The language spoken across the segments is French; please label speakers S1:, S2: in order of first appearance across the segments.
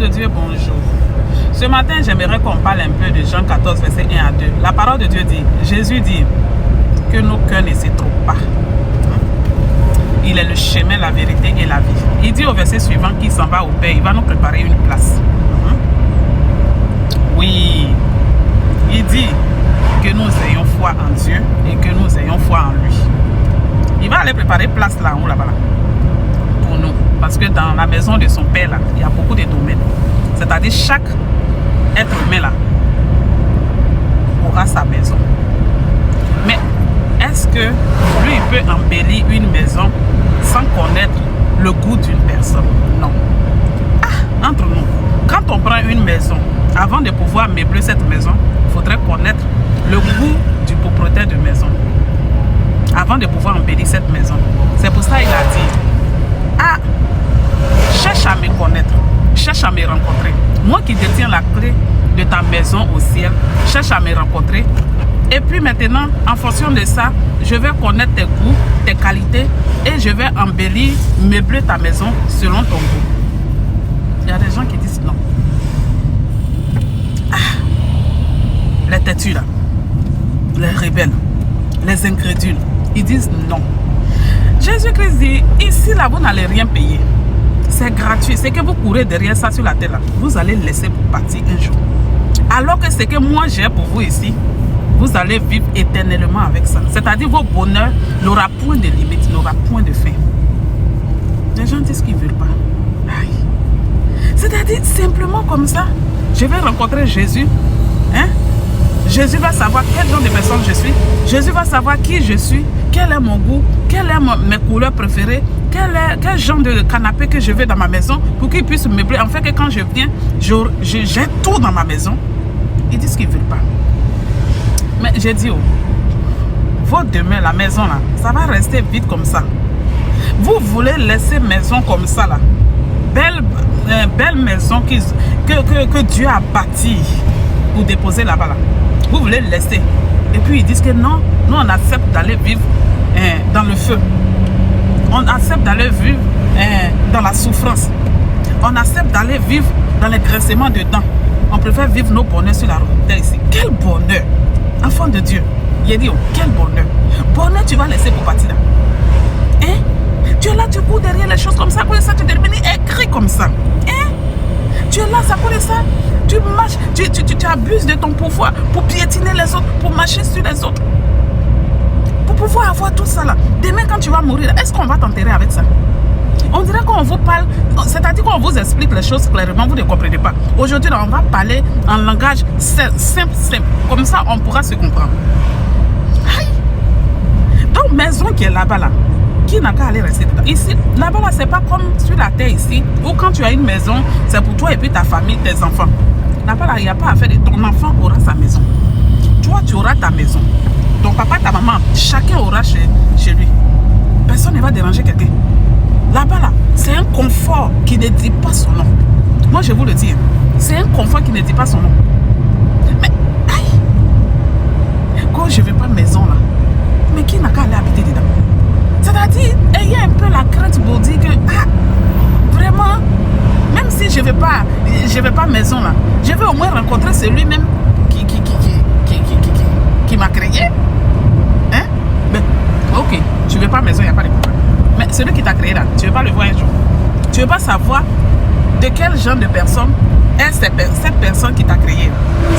S1: de Dieu, bonjour. Ce matin, j'aimerais qu'on parle un peu de Jean 14, verset 1 à 2. La parole de Dieu dit, Jésus dit que nos cœurs ne se trompent pas. Il est le chemin, la vérité et la vie. Il dit au verset suivant qu'il s'en va au Père, il va nous préparer une place. Oui, il dit que nous ayons foi en Dieu et que nous ayons foi en lui. Il va aller préparer place là en haut, là-bas, pour nous. Parce que dans la maison de son Père, là, il y a beaucoup de domaines. C'est-à-dire chaque être humain là aura sa maison. Mais est-ce que lui, il peut embellir une maison sans connaître le goût d'une personne? Non. Ah, entre nous, quand on prend une maison, avant de pouvoir meubler cette maison, il faudrait connaître le goût du propriétaire de maison. Avant de pouvoir embellir cette maison. C'est pour ça qu'il a dit, ah, cherche à me connaître, cherche à me rencontrer. Moi qui détiens la clé de ta maison au ciel, cherche à me rencontrer. Et puis maintenant, en fonction de ça, je vais connaître tes goûts, tes qualités et je vais embellir, meubler ta maison selon ton goût. Il y a des gens qui disent non. Ah, les têtus là, les rebelles, les incrédules, ils disent non. Jésus-Christ dit, ici là, vous n'allez rien payer. C'est gratuit. C'est que vous courez derrière ça sur la terre là. Vous allez laisser pour partir un jour. Alors que ce que moi j'ai pour vous ici, vous allez vivre éternellement avec ça. C'est-à-dire vos bonheurs n'aura point de limite, n'aura point de fin. Les gens disent qu'ils ne veulent pas. C'est-à-dire simplement comme ça, je vais rencontrer Jésus. Hein? Jésus va savoir quel genre de personne je suis. Jésus va savoir qui je suis, quel est mon goût, quelles sont mes couleurs préférées, quel genre de canapé que je veux dans ma maison pour qu'il puisse meubler. En fait, que quand je viens, j'ai tout dans ma maison. Ils disent qu'ils ne veulent pas. Mais j'ai dit, oh, votre demeure, la maison là, ça va rester vide comme ça. Vous voulez laisser maison comme ça là, belle maison que Dieu a bâtie pour déposer là-bas là. Vous voulez laisser. Et puis ils disent que non, nous on accepte d'aller vivre dans le feu. On accepte d'aller vivre dans la souffrance. On accepte d'aller vivre dans les graissements de dents. On préfère vivre nos bonheurs sur la route ici. Quel bonheur! Enfant de Dieu. Il a dit, oh, quel bonheur! Bonheur, tu vas laisser pour partir là. Hein? Tu es là, tu cours derrière les choses comme ça. Pour ça, tu termines écrit comme ça. Hein? Tu es là, ça pour ça. Tu marches, tu abuses de ton pouvoir pour piétiner les autres, pour marcher sur les autres. Pour pouvoir avoir tout ça là. Demain, quand tu vas mourir, est-ce qu'on va t'enterrer avec ça? On dirait qu'on vous parle, c'est-à-dire qu'on vous explique les choses clairement, vous ne comprenez pas. Aujourd'hui, on va parler en langage simple. Comme ça, on pourra se comprendre. Aïe. Donc, maison qui est là-bas, là, qui n'a qu'à aller rester dedans. Ici, là-bas, là, c'est pas comme sur la terre ici, où quand tu as une maison, c'est pour toi et puis ta famille, tes enfants. Là-bas, là, il n'y a pas à faire de ton enfant aura sa maison. Toi, tu auras ta maison. Ton papa, ta maman, chacun aura chez lui. Personne ne va déranger quelqu'un. Là-bas, là, c'est un confort qui ne dit pas son nom. Moi, je vous le dis, c'est un confort qui ne dit pas son nom. Mais, aïe, quand je ne veux pas maison, là, mais qui n'a qu'à aller habiter dedans? C'est-à-dire, ayez un peu la crainte pour dire que, ah, vraiment, même si je ne veux pas maison, là, je veux au moins rencontrer celui-même qui m'a créé. Hein? Mais, ok, tu ne veux pas maison, il n'y a pas de problème. Mais celui qui t'a créé là, tu ne veux pas le voir un jour. Tu ne veux pas savoir de quel genre de personne est cette personne qui t'a créé.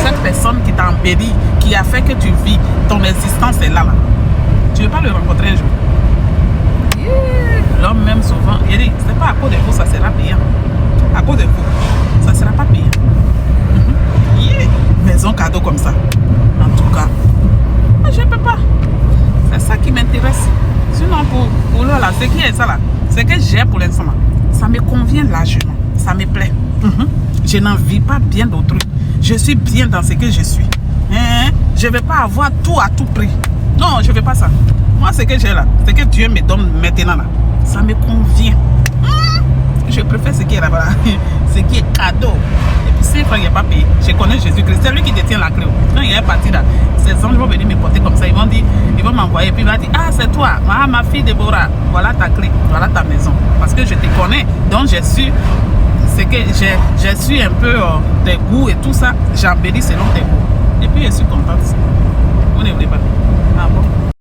S1: Cette personne qui t'a embelli, qui a fait que tu vis, ton existence est là. Tu ne veux pas le rencontrer un jour. L'homme même souvent, il dit, c'est pas à cause de vous, ça sera payant. À cause de vous, ça ne sera pas payant. Maison cadeau comme ça. En tout cas, je ne peux pas. C'est ça qui m'intéresse. Sinon, pour là, ce qui est ça là, ce que j'ai pour l'instant, ça me convient largement. Ça me plaît. Je n'en vis pas bien d'autrui. Je suis bien dans ce que je suis. Je ne vais pas avoir tout à tout prix. Non, je ne veux pas ça. Moi, ce que j'ai là, ce que Dieu me donne maintenant là, ça me convient. Je préfère ce qui est là-bas, ce qui est cadeau. Et puis, si il n'y a pas payé, je connais Jésus-Christ, c'est lui qui détient la clé. Quand il est parti là, ces anges vont venir me porter comme ça. Ils vont dire, ils vont m'envoyer. Puis il va dire, ah, c'est toi, ma fille Déborah, voilà ta clé, voilà ta maison. Parce que je te connais, donc j'ai su c'est que j'ai su un peu des goûts et tout ça, j'embellis selon tes goûts. Et puis je suis contente.